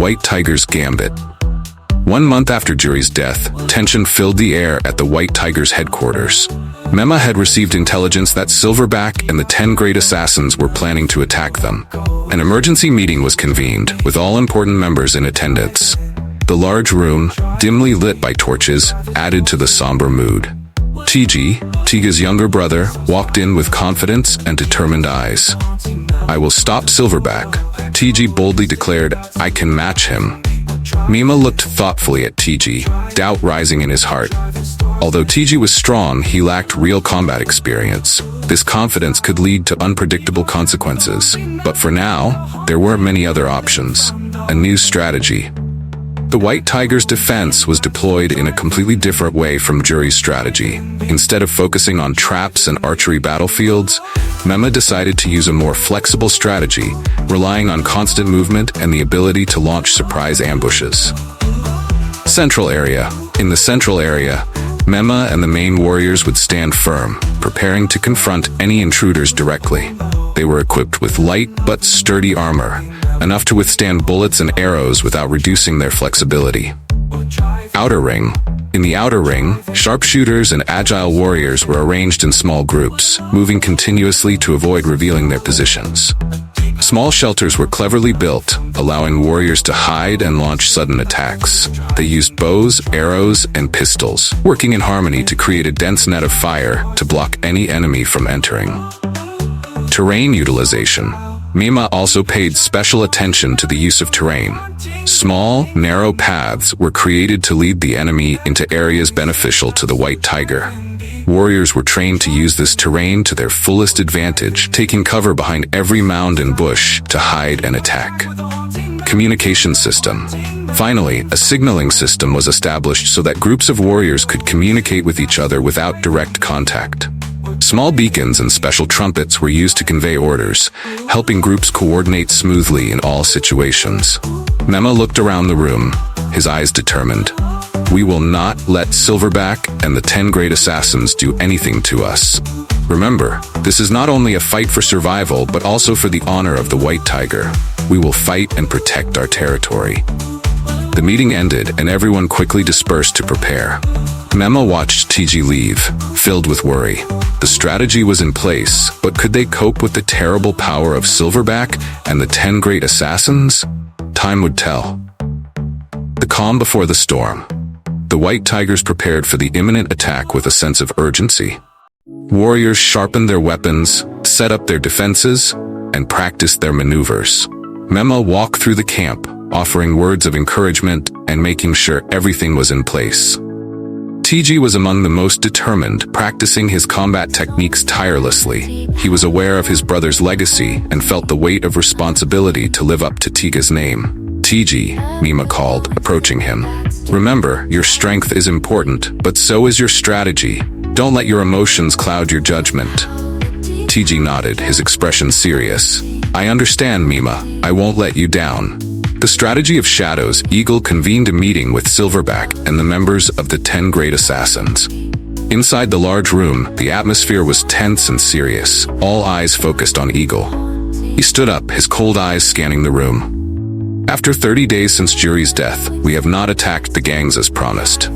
White Tiger's Gambit. 1 month after Juri's death, tension filled the air at the White Tiger's headquarters. Mema had received intelligence that Silverback and the 10 Great Assassins were planning to attack them. An emergency meeting was convened, with all important members in attendance. The large room, dimly lit by torches, added to the somber mood. Tigi, Tiga's younger brother, walked in with confidence and determined eyes. "I will stop Silverback," Tigi boldly declared. "I can match him." Mema looked thoughtfully at Tigi, doubt rising in his heart. Although Tigi was strong, he lacked real combat experience. This confidence could lead to unpredictable consequences. But for now, there were many other options. A new strategy. The White Tiger's defense was deployed in a completely different way from Juri's strategy. Instead of focusing on traps and archery battlefields, Mema decided to use a more flexible strategy, relying on constant movement and the ability to launch surprise ambushes. Central Area. In the central area, Mema and the main warriors would stand firm, preparing to confront any intruders directly. They were equipped with light but sturdy armor, enough to withstand bullets and arrows without reducing their flexibility. Outer Ring. In the outer ring, sharpshooters and agile warriors were arranged in small groups, moving continuously to avoid revealing their positions. Small shelters were cleverly built, allowing warriors to hide and launch sudden attacks. They used bows, arrows, and pistols, working in harmony to create a dense net of fire to block any enemy from entering. Terrain utilization. Mema also paid special attention to the use of terrain. Small, narrow paths were created to lead the enemy into areas beneficial to the White Tiger. Warriors were trained to use this terrain to their fullest advantage, taking cover behind every mound and bush to hide and attack. Communication system. Finally, a signaling system was established so that groups of warriors could communicate with each other without direct contact. Small beacons and special trumpets were used to convey orders, helping groups coordinate smoothly in all situations. Mema looked around the room, his eyes determined. "We will not let Silverback and the 10 Great Assassins do anything to us. Remember, this is not only a fight for survival, but also for the honor of the White Tiger. We will fight and protect our territory." The meeting ended and everyone quickly dispersed to prepare. Mema watched Tigi leave, filled with worry. The strategy was in place, but could they cope with the terrible power of Silverback and the 10 Great Assassins? Time would tell. The calm before the storm. The White Tigers prepared for the imminent attack with a sense of urgency. Warriors sharpened their weapons, set up their defenses, and practiced their maneuvers. Mema walked through the camp, offering words of encouragement and making sure everything was in place. Tigi was among the most determined, practicing his combat techniques tirelessly. He was aware of his brother's legacy and felt the weight of responsibility to live up to Tiga's name. "Tigi," Mema called, approaching him. "Remember, your strength is important, but so is your strategy. Don't let your emotions cloud your judgment." Tigi nodded, his expression serious. "I understand, Mema. I won't let you down." The strategy of shadows, Eagle convened a meeting with Silverback and the members of the 10 Great Assassins. Inside the large room, the atmosphere was tense and serious, all eyes focused on Eagle. He stood up, his cold eyes scanning the room. "After 30 days since Juri's death, we have not attacked the gangs as promised.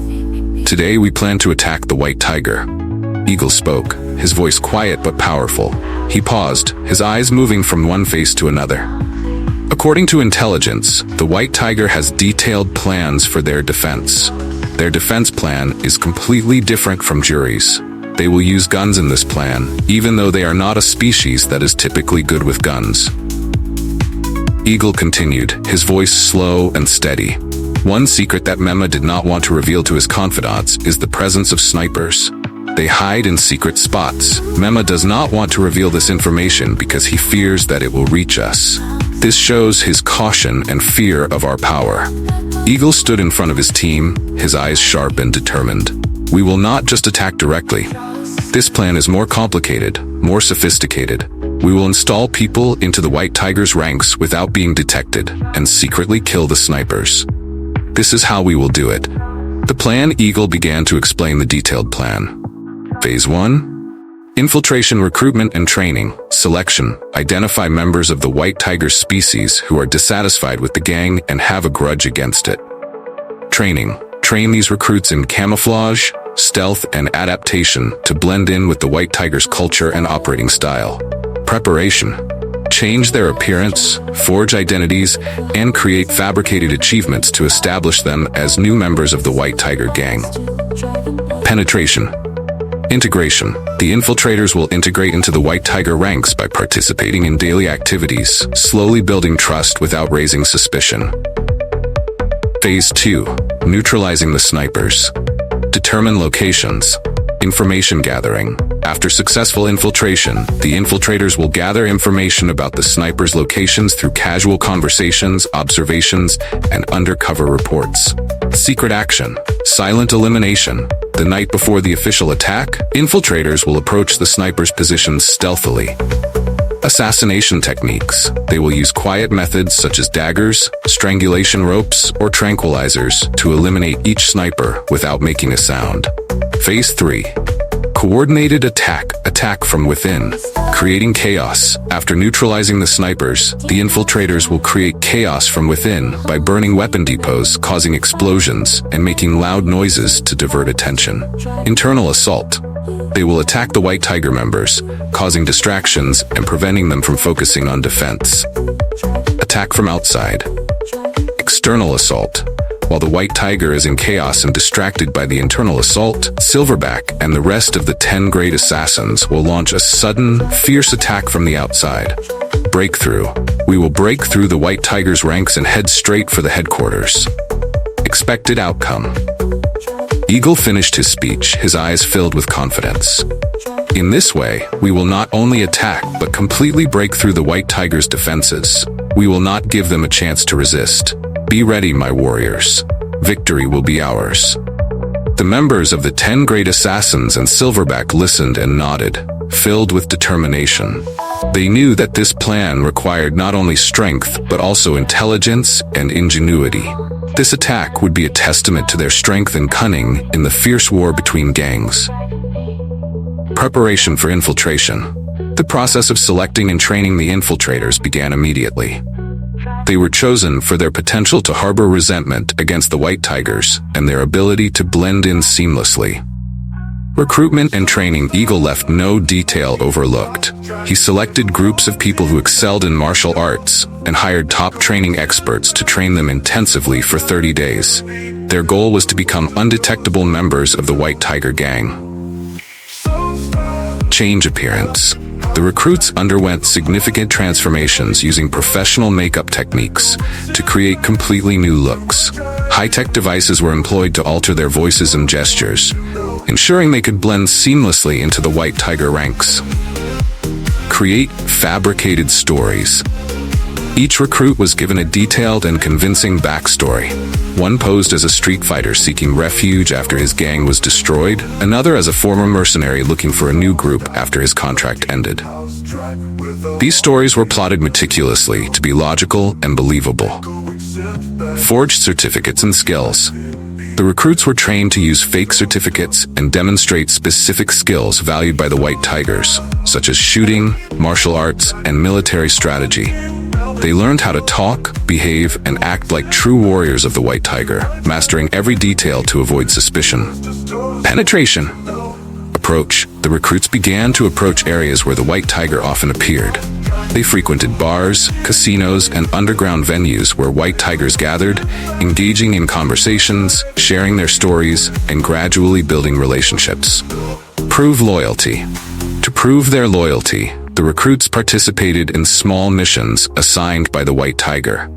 Today we plan to attack the White Tiger." Eagle spoke, his voice quiet but powerful. He paused, his eyes moving from one face to another. "According to intelligence, the White Tiger has detailed plans for their defense. Their defense plan is completely different from Juri's. They will use guns in this plan, even though they are not a species that is typically good with guns." Eagle continued, his voice slow and steady. "One secret that Mema did not want to reveal to his confidants is the presence of snipers. They hide in secret spots. Mema does not want to reveal this information because he fears that it will reach us. This shows his caution and fear of our power." Eagle stood in front of his team, his eyes sharp and determined. "We will not just attack directly. This plan is more complicated, more sophisticated. We will install people into the White Tiger's ranks without being detected and secretly kill the snipers. This is how we will do it." The plan. Eagle began to explain the detailed plan. Phase 1. Infiltration, recruitment and training. Selection. Identify members of the White Tiger species who are dissatisfied with the gang and have a grudge against it. Training. Train these recruits in camouflage, stealth, and adaptation to blend in with the White Tiger's culture and operating style. Preparation. Change their appearance, forge identities, and create fabricated achievements to establish them as new members of the White Tiger gang. Penetration. Integration. The infiltrators will integrate into the White Tiger ranks by participating in daily activities, slowly building trust without raising suspicion. Phase 2. Neutralizing the snipers. Determine locations. Information gathering. After successful infiltration, the infiltrators will gather information about the snipers' locations through casual conversations, observations, and undercover reports. Secret action. Silent elimination. The night before the official attack, infiltrators will approach the snipers' positions stealthily. Assassination techniques. They will use quiet methods such as daggers, strangulation ropes, or tranquilizers to eliminate each sniper without making a sound. Phase 3. Coordinated attack. Attack from within. Creating chaos. After neutralizing the snipers, the infiltrators will create chaos from within by burning weapon depots, causing explosions, and making loud noises to divert attention. Internal assault. They will attack the White Tiger members, causing distractions and preventing them from focusing on defense. Attack from outside. External assault. While the White Tiger is in chaos and distracted by the internal assault, Silverback and the rest of the 10 great assassins will launch a sudden, fierce attack from the outside. Breakthrough. We will break through the White Tiger's ranks and head straight for the headquarters. Expected outcome. Eagle finished his speech, his eyes filled with confidence. In this way, we will not only attack but completely break through the White Tiger's defenses. We will not give them a chance to resist. Be ready, my warriors. Victory will be ours. The members of the 10 great assassins and Silverback listened and nodded, filled with determination. They knew that this plan required not only strength but also intelligence and ingenuity. This attack would be a testament to their strength and cunning in the fierce war between gangs. Preparation for infiltration. The process of selecting and training the infiltrators began immediately. They were chosen for their potential to harbor resentment against the White Tigers and their ability to blend in seamlessly. Recruitment and training. Eagle left no detail overlooked. He selected groups of people who excelled in martial arts and hired top training experts to train them intensively for 30 days. Their goal was to become undetectable members of the White Tiger gang. Change appearance. The recruits underwent significant transformations using professional makeup techniques to create completely new looks. High-tech devices were employed to alter their voices and gestures, ensuring they could blend seamlessly into the White Tiger ranks. Create fabricated stories. Each recruit was given a detailed and convincing backstory. One posed as a street fighter seeking refuge after his gang was destroyed, another as a former mercenary looking for a new group after his contract ended. These stories were plotted meticulously to be logical and believable. Forged certificates and skills. The recruits were trained to use fake certificates and demonstrate specific skills valued by the White Tigers, such as shooting, martial arts, and military strategy. They learned how to talk, behave, and act like true warriors of the White Tiger, mastering every detail to avoid suspicion. Penetration. Approach. The recruits began to approach areas where the White Tiger often appeared. They frequented bars, casinos, and underground venues where White Tigers gathered, engaging in conversations, sharing their stories, and gradually building relationships. Prove loyalty. To prove their loyalty, the recruits participated in small missions assigned by the White Tiger.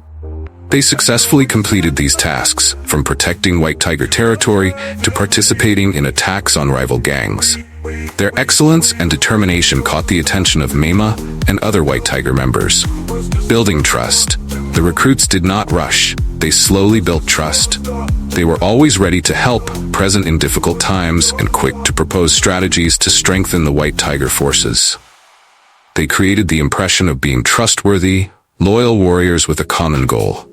They successfully completed these tasks, from protecting White Tiger territory to participating in attacks on rival gangs. Their excellence and determination caught the attention of Mema and other White Tiger members. Building trust. The recruits did not rush. They slowly built trust. They were always ready to help, present in difficult times, and quick to propose strategies to strengthen the White Tiger forces. They created the impression of being trustworthy, loyal warriors with a common goal.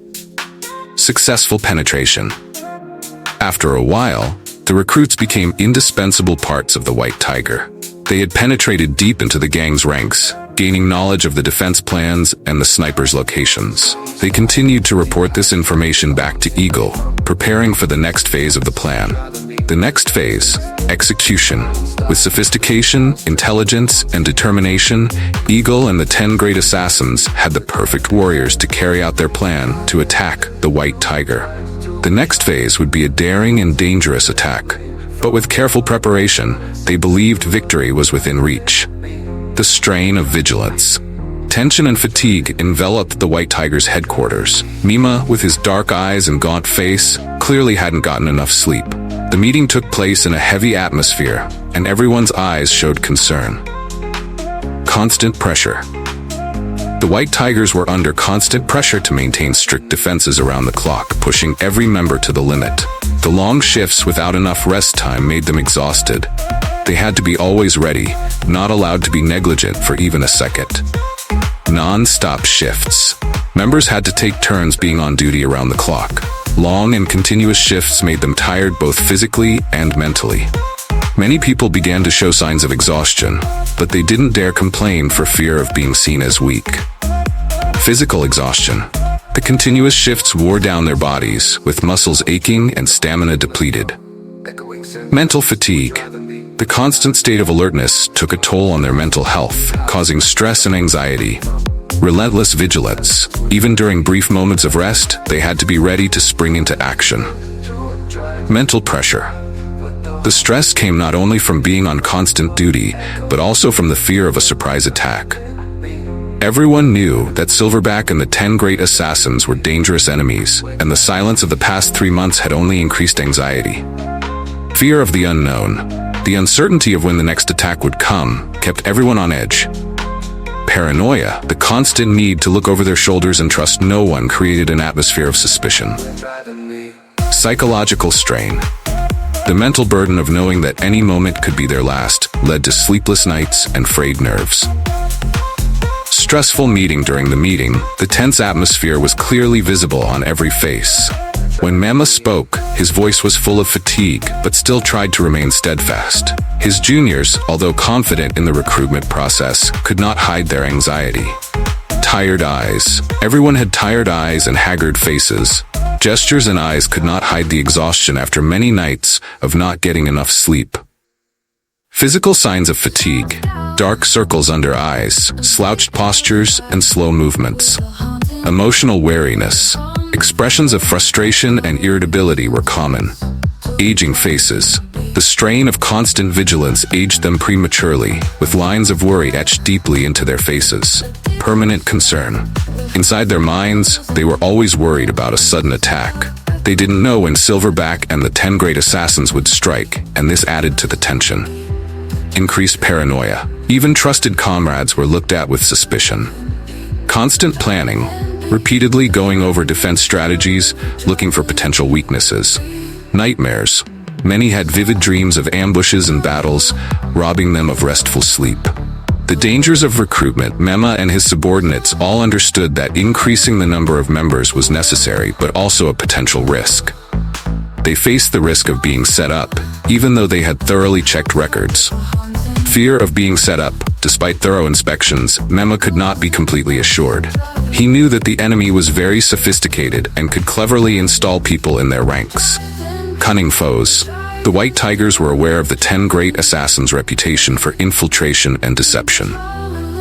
Successful penetration. After a while, the recruits became indispensable parts of the White Tiger. They had penetrated deep into the gang's ranks, gaining knowledge of the defense plans and the snipers' locations. They continued to report this information back to Eagle, preparing for the next phase of the plan. The next phase, execution. With sophistication, intelligence, and determination, Eagle and the 10 great assassins had the perfect warriors to carry out their plan to attack the White Tiger. The next phase would be a daring and dangerous attack. But with careful preparation, they believed victory was within reach. The strain of vigilance. Tension and fatigue enveloped the White Tiger's headquarters. Mima, with his dark eyes and gaunt face, clearly hadn't gotten enough sleep. The meeting took place in a heavy atmosphere, and everyone's eyes showed concern. Constant pressure. The White Tigers were under constant pressure to maintain strict defenses around the clock, pushing every member to the limit. The long shifts without enough rest time made them exhausted. They had to be always ready, not allowed to be negligent for even a second. Non-stop shifts. Members had to take turns being on duty around the clock. Long and continuous shifts made them tired both physically and mentally. Many people began to show signs of exhaustion, but they didn't dare complain for fear of being seen as weak. Physical exhaustion. The continuous shifts wore down their bodies, with muscles aching and stamina depleted. Mental fatigue. The constant state of alertness took a toll on their mental health, causing stress and anxiety. Relentless vigilance. Even during brief moments of rest, they had to be ready to spring into action. Mental pressure. The stress came not only from being on constant duty, but also from the fear of a surprise attack. Everyone knew that Silverback and the 10 great assassins were dangerous enemies, and the silence of the past 3 months had only increased anxiety. Fear of the unknown. The uncertainty of when the next attack would come kept everyone on edge. Paranoia, the constant need to look over their shoulders and trust no one, created an atmosphere of suspicion. Psychological strain. The mental burden of knowing that any moment could be their last led to sleepless nights and frayed nerves. Stressful meeting. During the meeting, the tense atmosphere was clearly visible on every face. When Mema spoke, his voice was full of fatigue, but still tried to remain steadfast. His juniors, although confident in the recruitment process, could not hide their anxiety. Tired eyes. Everyone had tired eyes and haggard faces. Gestures and eyes could not hide the exhaustion after many nights of not getting enough sleep. Physical signs of fatigue. Dark circles under eyes, slouched postures, and slow movements. Emotional weariness. Expressions of frustration and irritability were common. Aging faces. The strain of constant vigilance aged them prematurely, with lines of worry etched deeply into their faces. Permanent concern. Inside their minds, they were always worried about a sudden attack. They didn't know when Silverback and the 10 great assassins would strike, and this added to the tension. Increased paranoia. Even trusted comrades were looked at with suspicion. Constant planning. Repeatedly going over defense strategies, looking for potential weaknesses. Nightmares. Many had vivid dreams of ambushes and battles, robbing them of restful sleep. The dangers of recruitment. Mema and his subordinates all understood that increasing the number of members was necessary, but also a potential risk. They faced the risk of being set up, even though they had thoroughly checked records. Fear of being set up. Despite thorough inspections, Mema could not be completely assured. He knew that the enemy was very sophisticated and could cleverly install people in their ranks. Cunning foes. The White Tigers were aware of the 10 great assassins' reputation for infiltration and deception.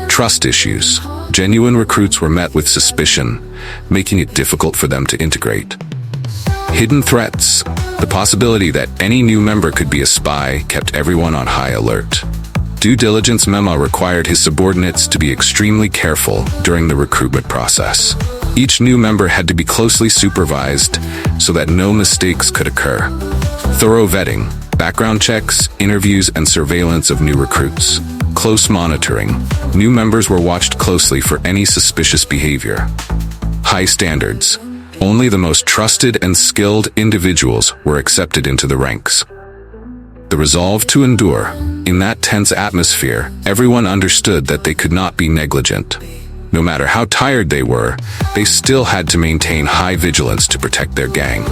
Trust issues. Genuine recruits were met with suspicion, making it difficult for them to integrate. Hidden threats. The possibility that any new member could be a spy kept everyone on high alert. Due diligence. Mema required his subordinates to be extremely careful during the recruitment process. Each new member had to be closely supervised so that no mistakes could occur. Thorough vetting, background checks, interviews, and surveillance of new recruits. Close monitoring. New members were watched closely for any suspicious behavior. High standards. Only the most trusted and skilled individuals were accepted into the ranks. The resolve to endure. In that tense atmosphere, everyone understood that they could not be negligent. No matter how tired they were, they still had to maintain high vigilance to protect their gang.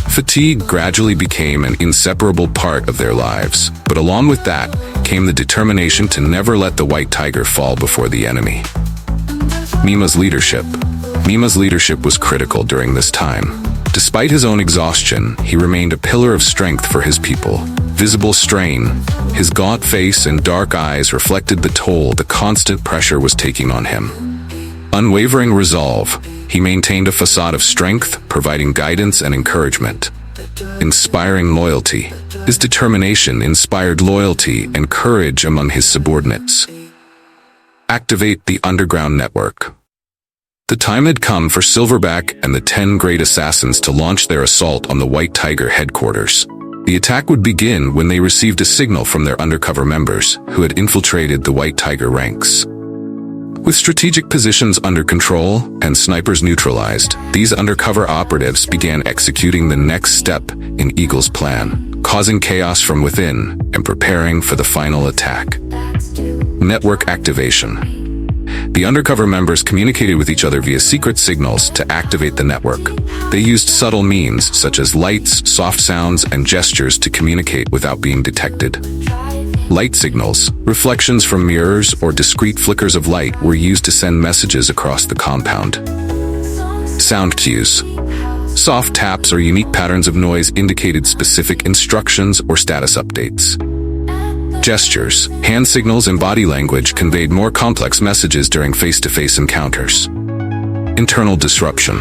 Fatigue gradually became an inseparable part of their lives, but along with that came the determination to never let the white tiger fall before the enemy. Mima's leadership. Mima's leadership was critical during this time. Despite his own exhaustion, he remained a pillar of strength for his people. Visible strain, his gaunt face and dark eyes reflected the toll the constant pressure was taking on him. Unwavering resolve, he maintained a facade of strength, providing guidance and encouragement. Inspiring loyalty. His determination inspired loyalty and courage among his subordinates. Activate the underground network. The time had come for Silverback and the 10 great assassins to launch their assault on the White Tiger headquarters. The attack would begin when they received a signal from their undercover members, who had infiltrated the White Tiger ranks. With strategic positions under control and snipers neutralized, these undercover operatives began executing the next step in Eagle's plan, causing chaos from within and preparing for the final attack. Network activation. The undercover members communicated with each other via secret signals to activate the network. They used subtle means such as lights, soft sounds, and gestures to communicate without being detected. Light signals, reflections from mirrors or discrete flickers of light, were used to send messages across the compound. Sound cues. Soft taps or unique patterns of noise indicated specific instructions or status updates. Gestures, hand signals, and body language conveyed more complex messages during face-to-face encounters. Internal disruption.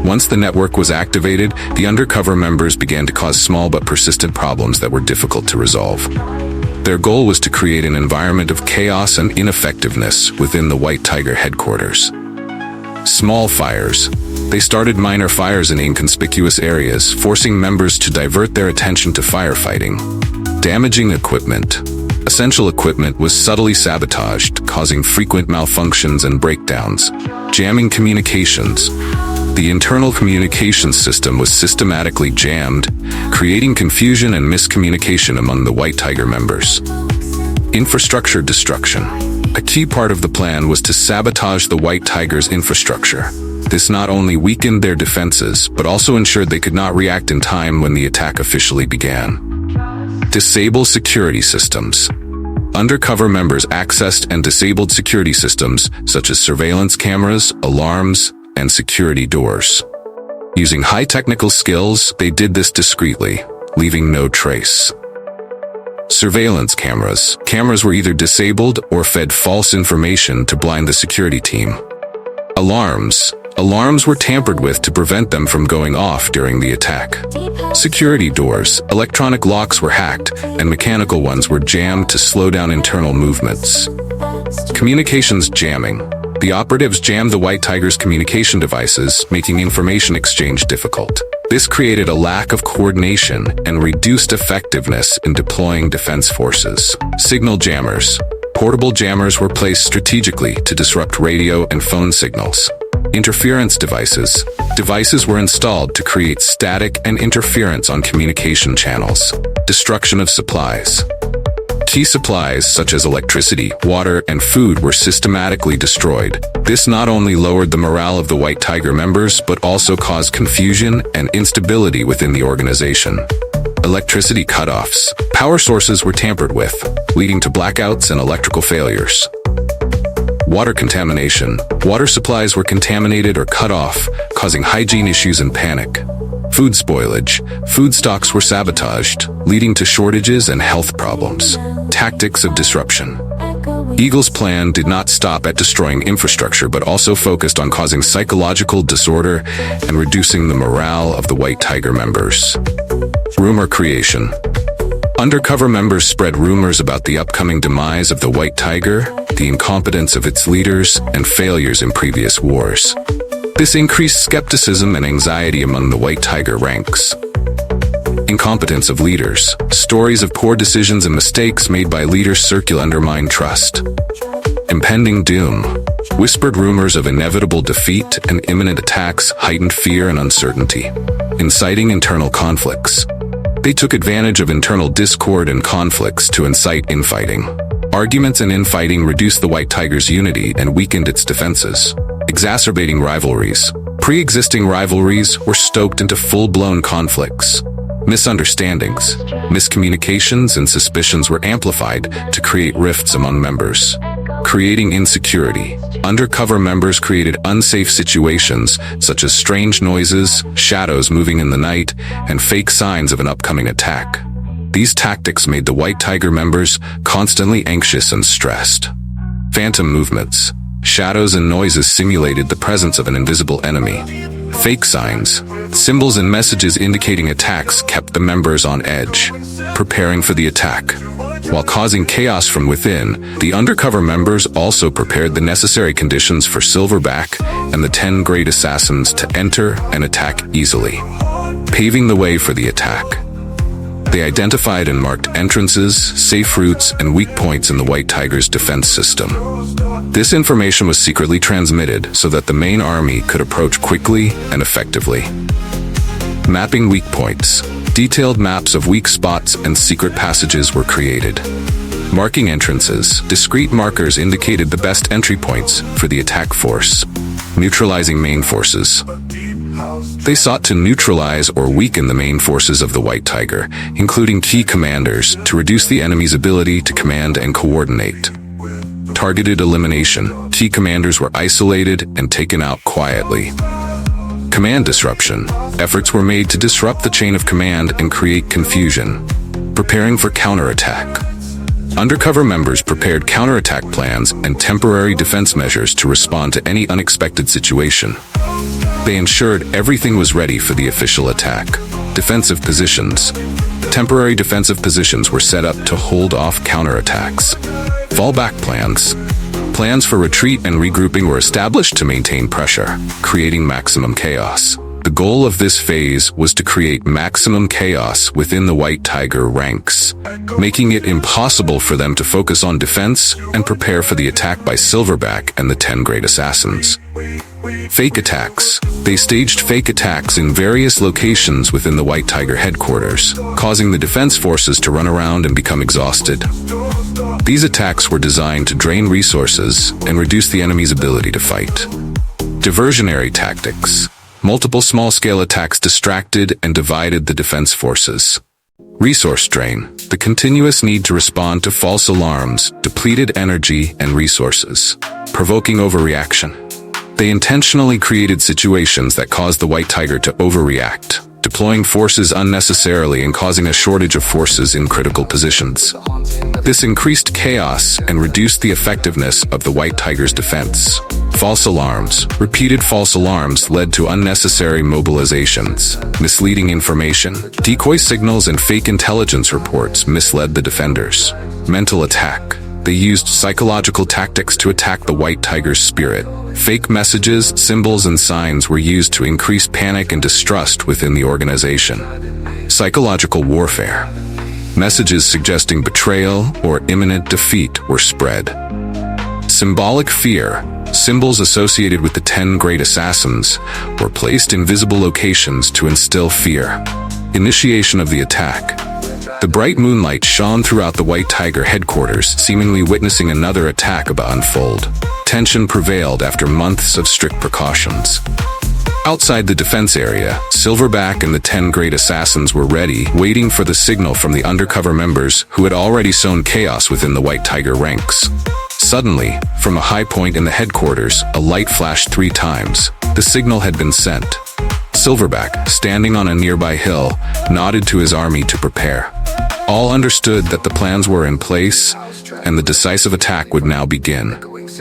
Once the network was activated, the undercover members began to cause small but persistent problems that were difficult to resolve. Their goal was to create an environment of chaos and ineffectiveness within the White Tiger headquarters. Small fires. They started minor fires in inconspicuous areas, forcing members to divert their attention to firefighting. Damaging equipment. Essential equipment was subtly sabotaged, causing frequent malfunctions and breakdowns. Jamming communications. The internal communications system was systematically jammed, creating confusion and miscommunication among the White Tiger members. Infrastructure destruction. A key part of the plan was to sabotage the White Tiger's infrastructure. This not only weakened their defenses, but also ensured they could not react in time when the attack officially began. Disable security systems. Undercover members accessed and disabled security systems such as surveillance cameras, alarms, and security doors. Using high technical skills, they did this discreetly, leaving no trace. Surveillance cameras. Cameras were either disabled or fed false information to blind the security team. Alarms. Alarms were tampered with to prevent them from going off during the attack. Security doors. Electronic locks were hacked, and mechanical ones were jammed to slow down internal movements. Communications jamming. The operatives jammed the White Tiger's communication devices, making information exchange difficult. This created a lack of coordination and reduced effectiveness in deploying defense forces. Signal jammers. Portable jammers were placed strategically to disrupt radio and phone signals. Interference devices. Devices were installed to create static and interference on communication channels. Destruction of supplies. Key supplies such as electricity, water, and food were systematically destroyed. This not only lowered the morale of the White Tiger members, but also caused confusion and instability within the organization. Electricity cutoffs. Power sources were tampered with, leading to blackouts and electrical failures. Water contamination. Water supplies were contaminated or cut off, causing hygiene issues and panic. Food spoilage. Food stocks were sabotaged, leading to shortages and health problems. Tactics of disruption. Eagle's plan did not stop at destroying infrastructure, but also focused on causing psychological disorder and reducing the morale of the White Tiger members. Rumor creation. Undercover members spread rumors about the upcoming demise of the White Tiger, the incompetence of its leaders, and failures in previous wars. This increased skepticism and anxiety among the White Tiger ranks. Incompetence of leaders. Stories of poor decisions and mistakes made by leaders circulate undermine trust. Impending doom. Whispered rumors of inevitable defeat and imminent attacks heightened fear and uncertainty, inciting internal conflicts. They took advantage of internal discord and conflicts to incite infighting. Arguments and infighting reduced the White Tiger's unity and weakened its defenses, exacerbating rivalries. Pre-existing rivalries were stoked into full-blown conflicts. Misunderstandings, miscommunications, and suspicions were amplified to create rifts among members. Creating insecurity, undercover members created unsafe situations such as strange noises, shadows moving in the night, and fake signs of an upcoming attack. These tactics made the White Tiger members constantly anxious and stressed. Phantom movements, shadows and noises simulated the presence of an invisible enemy. Fake signs, symbols and messages indicating attacks kept the members on edge, preparing for the attack. While causing chaos from within, the undercover members also prepared the necessary conditions for Silverback and the 10 Great Assassins to enter and attack easily, paving the way for the attack. They identified and marked entrances, safe routes, and weak points in the White Tiger's defense system. This information was secretly transmitted so that the main army could approach quickly and effectively. Mapping weak points. Detailed maps of weak spots and secret passages were created. Marking entrances. Discrete markers indicated the best entry points for the attack force. Neutralizing main forces. They sought to neutralize or weaken the main forces of the White Tiger, including key commanders, to reduce the enemy's ability to command and coordinate. Targeted elimination. Key commanders were isolated and taken out quietly. Command disruption. Efforts were made to disrupt the chain of command and create confusion. Preparing for counterattack. Undercover members prepared counterattack plans and temporary defense measures to respond to any unexpected situation. They ensured everything was ready for the official attack. Defensive positions. Temporary defensive positions were set up to hold off counterattacks. Fallback plans. Plans for retreat and regrouping were established to maintain pressure, creating maximum chaos. The goal of this phase was to create maximum chaos within the White Tiger ranks, making it impossible for them to focus on defense and prepare for the attack by Silverback and the 10 Great Assassins. Fake attacks. They staged fake attacks in various locations within the White Tiger headquarters, causing the defense forces to run around and become exhausted. These attacks were designed to drain resources and reduce the enemy's ability to fight. Diversionary tactics. Multiple small-scale attacks distracted and divided the defense forces. Resource drain. The continuous need to respond to false alarms depleted energy and resources, provoking overreaction. They intentionally created situations that caused the White Tiger to overreact, deploying forces unnecessarily and causing a shortage of forces in critical positions. This increased chaos and reduced the effectiveness of the White Tiger's defense. False alarms. Repeated false alarms led to unnecessary mobilizations. Misleading information. Decoy signals and fake intelligence reports misled the defenders. Mental attack. They used psychological tactics to attack the White Tiger's spirit. Fake messages, symbols, and signs were used to increase panic and distrust within the organization. Psychological warfare. Messages suggesting betrayal or imminent defeat were spread. Symbolic fear. Symbols associated with the 10 Great Assassins were placed in visible locations to instill fear. Initiation of the attack. The bright moonlight shone throughout the White Tiger headquarters, seemingly witnessing another attack about to unfold. Tension prevailed after months of strict precautions. Outside the defense area, Silverback and the 10 Great Assassins were ready, waiting for the signal from the undercover members who had already sown chaos within the White Tiger ranks. Suddenly, from a high point in the headquarters, a light flashed 3 times. The signal had been sent. Silverback, standing on a nearby hill, nodded to his army to prepare. All understood that the plans were in place, and the decisive attack would now begin.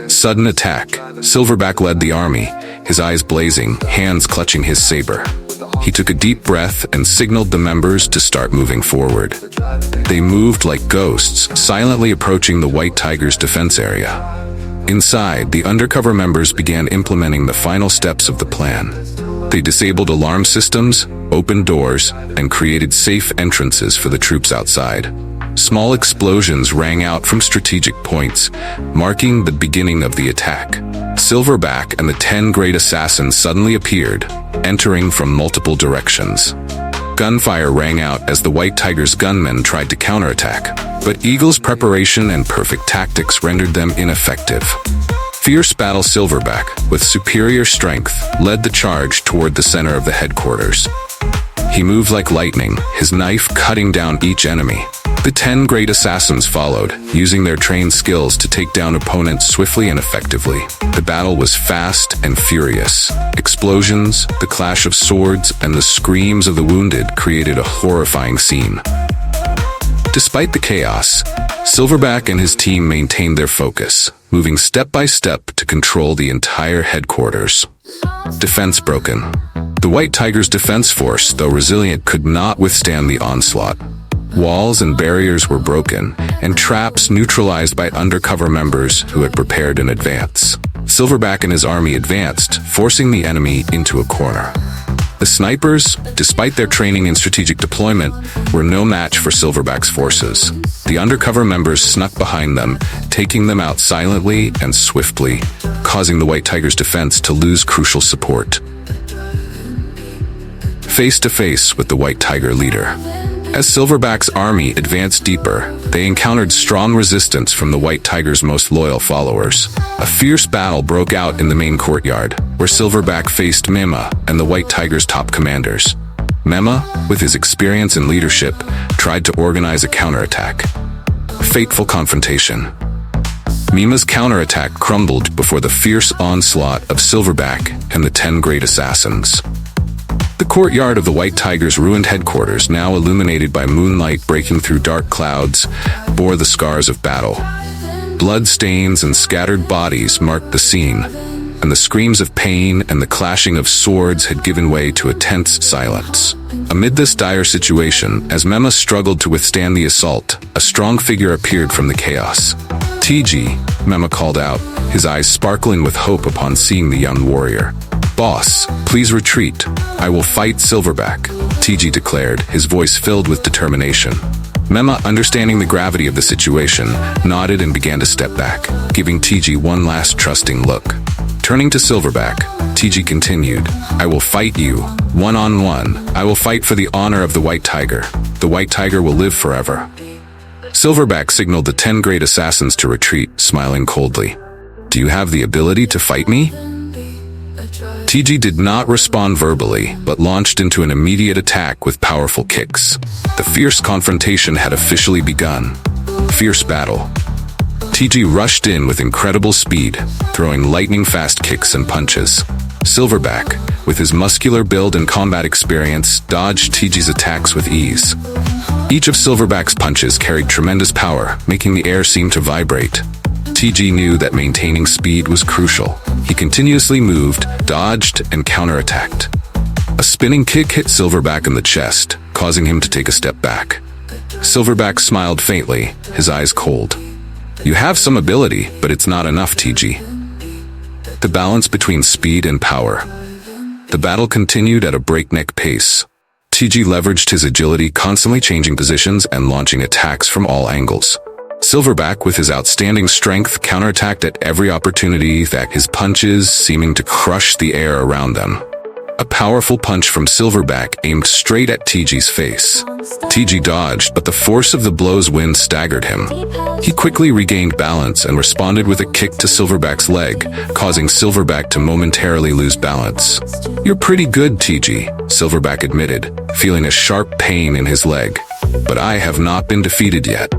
Sudden attack. Silverback led the army, his eyes blazing, hands clutching his saber. He took a deep breath and signaled the members to start moving forward. They moved like ghosts, silently approaching the White Tiger's defense area. Inside, the undercover members began implementing the final steps of the plan. They disabled alarm systems, opened doors, and created safe entrances for the troops outside. Small explosions rang out from strategic points, marking the beginning of the attack. Silverback and the 10 Great Assassins suddenly appeared, entering from multiple directions. Gunfire rang out as the White Tiger's gunmen tried to counterattack, but Eagle's preparation and perfect tactics rendered them ineffective. Fierce Battle Silverback, with superior strength, led the charge toward the center of the headquarters. He moved like lightning, his knife cutting down each enemy. The 10 great assassins followed, using their trained skills to take down opponents swiftly and effectively. The battle was fast and furious. Explosions, the clash of swords, and the screams of the wounded created a horrifying scene. Despite the chaos, Silverback and his team maintained their focus, moving step by step to control the entire headquarters. Defense broken. The White Tiger's defense force, though resilient, could not withstand the onslaught. Walls and barriers were broken, and traps neutralized by undercover members who had prepared in advance. Silverback and his army advanced, forcing the enemy into a corner. The snipers, despite their training in strategic deployment, were no match for Silverback's forces. The undercover members snuck behind them, taking them out silently and swiftly, causing the White Tiger's defense to lose crucial support. Face to face with the White Tiger leader. As Silverback's army advanced deeper, they encountered strong resistance from the White Tiger's most loyal followers. A fierce battle broke out in the main courtyard, where Silverback faced Mema and the White Tiger's top commanders. Mema, with his experience and leadership, tried to organize a counterattack. Fateful confrontation. Mema's counterattack crumbled before the fierce onslaught of Silverback and the 10 great assassins. The courtyard of the White Tiger's ruined headquarters, now illuminated by moonlight breaking through dark clouds, bore the scars of battle. Blood stains and scattered bodies marked the scene, and the screams of pain and the clashing of swords had given way to a tense silence. Amid this dire situation, as Mema struggled to withstand the assault, a strong figure appeared from the chaos. "Tigi," Mema called out, his eyes sparkling with hope upon seeing the young warrior. "Boss, please retreat. I will fight Silverback," Tigi declared, his voice filled with determination. Mema, understanding the gravity of the situation, nodded and began to step back, giving Tigi one last trusting look. Turning to Silverback, Tigi continued, "I will fight you, one-on-one. I will fight for the honor of the White Tiger. The White Tiger will live forever." Silverback signaled the 10 great assassins to retreat, smiling coldly. "Do you have the ability to fight me?" Tigi did not respond verbally, but launched into an immediate attack with powerful kicks. The fierce confrontation had officially begun. Fierce battle. Tigi rushed in with incredible speed, throwing lightning-fast kicks and punches. Silverback, with his muscular build and combat experience, dodged Tigi's attacks with ease. Each of Silverback's punches carried tremendous power, making the air seem to vibrate. Tigi knew that maintaining speed was crucial. He continuously moved, dodged, and counterattacked. A spinning kick hit Silverback in the chest, causing him to take a step back. Silverback smiled faintly, his eyes cold. "You have some ability, but it's not enough, Tigi." The balance between speed and power. The battle continued at a breakneck pace. Tigi leveraged his agility, constantly changing positions and launching attacks from all angles. Silverback, with his outstanding strength, counterattacked at every opportunity, that his punches seeming to crush the air around them. A powerful punch from Silverback aimed straight at Tigi's face. Tigi dodged, but the force of the blow's wind staggered him. He quickly regained balance and responded with a kick to Silverback's leg, causing Silverback to momentarily lose balance. "You're pretty good, Tigi," Silverback admitted, feeling a sharp pain in his leg. "But I have not been defeated yet."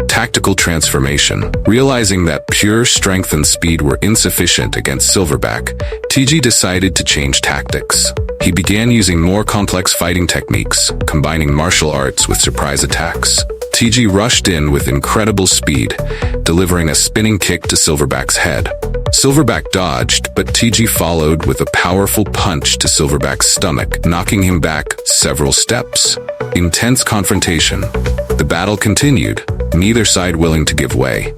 Tactical transformation. Realizing that pure strength and speed were insufficient against Silverback, Tigi decided to change tactics. He began using more complex fighting techniques, combining martial arts with surprise attacks. Tigi rushed in with incredible speed, delivering a spinning kick to Silverback's head. Silverback dodged, but Tigi followed with a powerful punch to Silverback's stomach, knocking him back several steps. Intense confrontation. The battle continued, neither side willing to give way.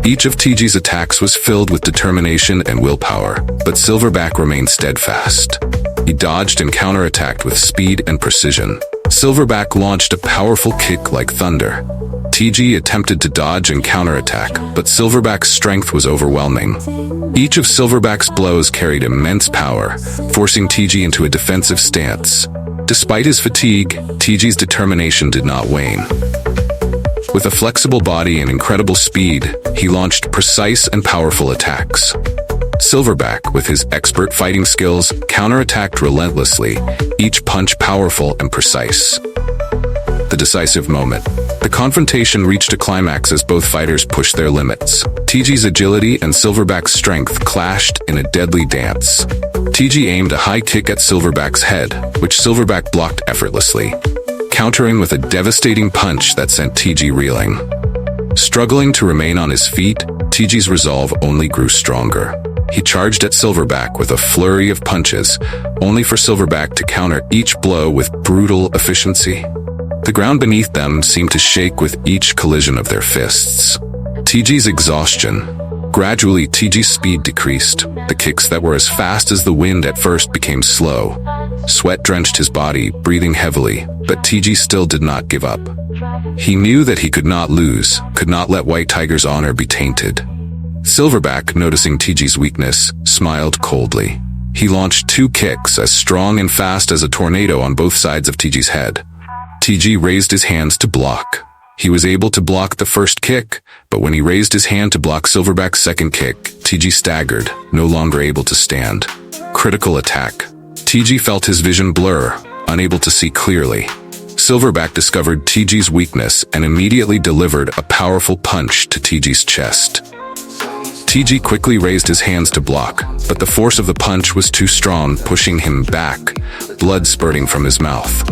Each of Tigi's attacks was filled with determination and willpower, but Silverback remained steadfast. He dodged and counterattacked with speed and precision. Silverback launched a powerful kick like thunder. Tigi attempted to dodge and counterattack, but Silverback's strength was overwhelming. Each of Silverback's blows carried immense power, forcing Tigi into a defensive stance. Despite his fatigue, Tigi's determination did not wane. With a flexible body and incredible speed, he launched precise and powerful attacks. Silverback, with his expert fighting skills, counterattacked relentlessly, each punch powerful and precise. The decisive moment. The confrontation reached a climax as both fighters pushed their limits. Tigi's agility and Silverback's strength clashed in a deadly dance. Tigi aimed a high kick at Silverback's head, which Silverback blocked effortlessly, countering with a devastating punch that sent Tigi reeling. Struggling to remain on his feet, Tigi's resolve only grew stronger. He charged at Silverback with a flurry of punches, only for Silverback to counter each blow with brutal efficiency. The ground beneath them seemed to shake with each collision of their fists. Tigi's exhaustion. Gradually, Tigi's speed decreased. The kicks that were as fast as the wind at first became slow. Sweat drenched his body, breathing heavily, but Tigi still did not give up. He knew that he could not lose, could not let White Tiger's honor be tainted. Silverback, noticing Tigi's weakness, smiled coldly. He launched 2 kicks as strong and fast as a tornado on both sides of Tigi's head. Tigi raised his hands to block. He was able to block the first kick, but when he raised his hand to block Silverback's second kick, Tigi staggered, no longer able to stand. Critical attack. Tigi felt his vision blur, unable to see clearly. Silverback discovered Tigi's weakness and immediately delivered a powerful punch to Tigi's chest. Tigi quickly raised his hands to block, but the force of the punch was too strong, pushing him back, blood spurting from his mouth.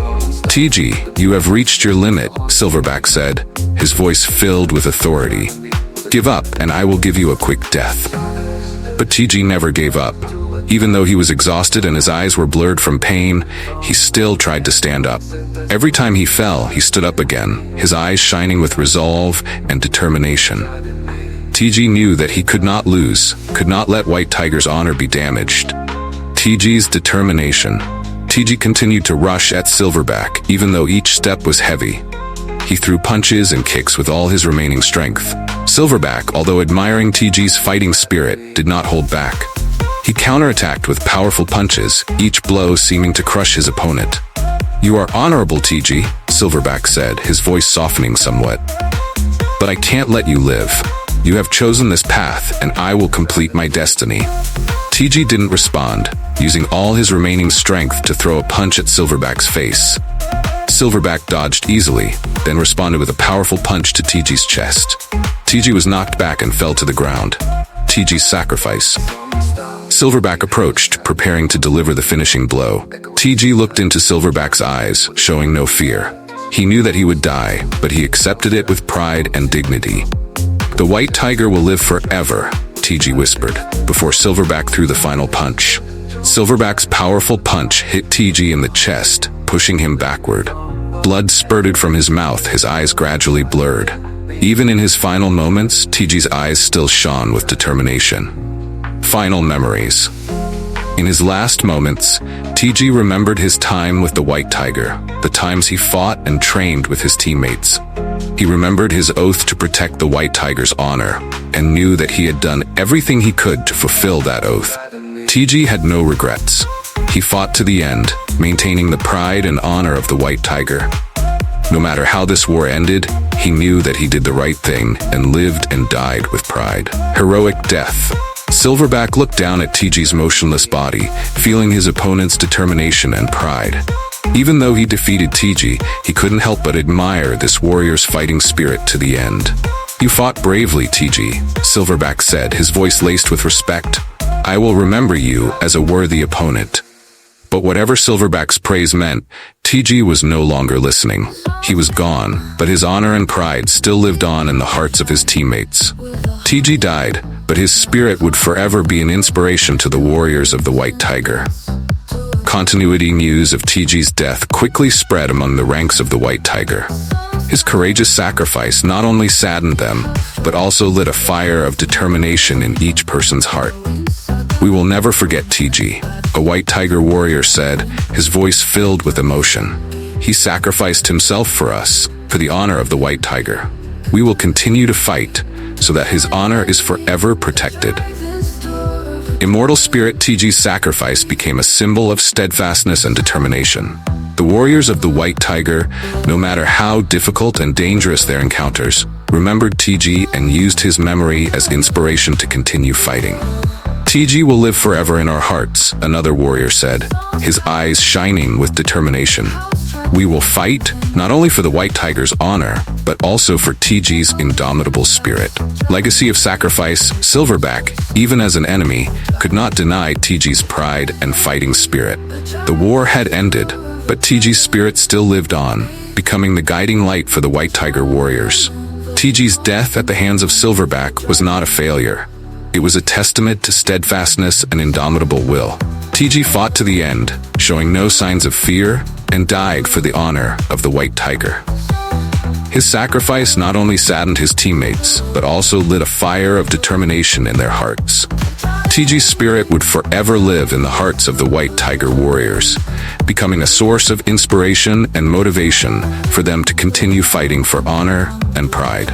"Tigi, you have reached your limit," Silverback said, his voice filled with authority. "Give up, and I will give you a quick death." But Tigi never gave up. Even though he was exhausted and his eyes were blurred from pain, he still tried to stand up. Every time he fell, he stood up again, his eyes shining with resolve and determination. Tigi knew that he could not lose, could not let White Tiger's honor be damaged. Tigi's determination. Tigi continued to rush at Silverback, even though each step was heavy. He threw punches and kicks with all his remaining strength. Silverback, although admiring Tigi's fighting spirit, did not hold back. He counterattacked with powerful punches, each blow seeming to crush his opponent. "You are honorable, Tigi," Silverback said, his voice softening somewhat. "But I can't let you live. You have chosen this path, and I will complete my destiny." Tigi didn't respond, using all his remaining strength to throw a punch at Silverback's face. Silverback dodged easily, then responded with a powerful punch to Tigi's chest. Tigi was knocked back and fell to the ground. Tigi's sacrifice. Silverback approached, preparing to deliver the finishing blow. Tigi looked into Silverback's eyes, showing no fear. He knew that he would die, but he accepted it with pride and dignity. "The White Tiger will live forever," Tigi whispered, before Silverback threw the final punch. Silverback's powerful punch hit Tigi in the chest, pushing him backward. Blood spurted from his mouth, his eyes gradually blurred. Even in his final moments, Tigi's eyes still shone with determination. Final memories. In his last moments, Tigi remembered his time with the White Tiger, the times he fought and trained with his teammates. He remembered his oath to protect the White Tiger's honor, and knew that he had done everything he could to fulfill that oath. Tigi had no regrets. He fought to the end, maintaining the pride and honor of the White Tiger. No matter how this war ended, he knew that he did the right thing and lived and died with pride. Heroic death. Silverback looked down at Tigi's motionless body, feeling his opponent's determination and pride. Even though he defeated Tigi, he couldn't help but admire this warrior's fighting spirit to the end. "You fought bravely, Tigi," Silverback said, his voice laced with respect. "I will remember you as a worthy opponent." But whatever Silverback's praise meant, Tigi was no longer listening. He was gone, but his honor and pride still lived on in the hearts of his teammates. Tigi died, but his spirit would forever be an inspiration to the warriors of the White Tiger. Continuity news of Tigi's death quickly spread among the ranks of the White Tiger. His courageous sacrifice not only saddened them, but also lit a fire of determination in each person's heart. "We will never forget Tigi," a White Tiger warrior said, his voice filled with emotion. "He sacrificed himself for us, for the honor of the White Tiger. We will continue to fight, so that his honor is forever protected." Immortal spirit Tigi's sacrifice became a symbol of steadfastness and determination. The warriors of the White Tiger, no matter how difficult and dangerous their encounters, remembered Tigi and used his memory as inspiration to continue fighting. Tigi will live forever in our hearts, another warrior said, his eyes shining with determination. We will fight, not only for the White Tiger's honor, but also for Tigi's indomitable spirit. Legacy of sacrifice, Silverback, even as an enemy, could not deny Tigi's pride and fighting spirit. The war had ended, but Tigi's spirit still lived on, becoming the guiding light for the White Tiger warriors. Tigi's death at the hands of Silverback was not a failure. It was a testament to steadfastness and indomitable will. Tigi fought to the end, showing no signs of fear, and died for the honor of the White Tiger. His sacrifice not only saddened his teammates, but also lit a fire of determination in their hearts. Tigi's spirit would forever live in the hearts of the White Tiger warriors, becoming a source of inspiration and motivation for them to continue fighting for honor and pride.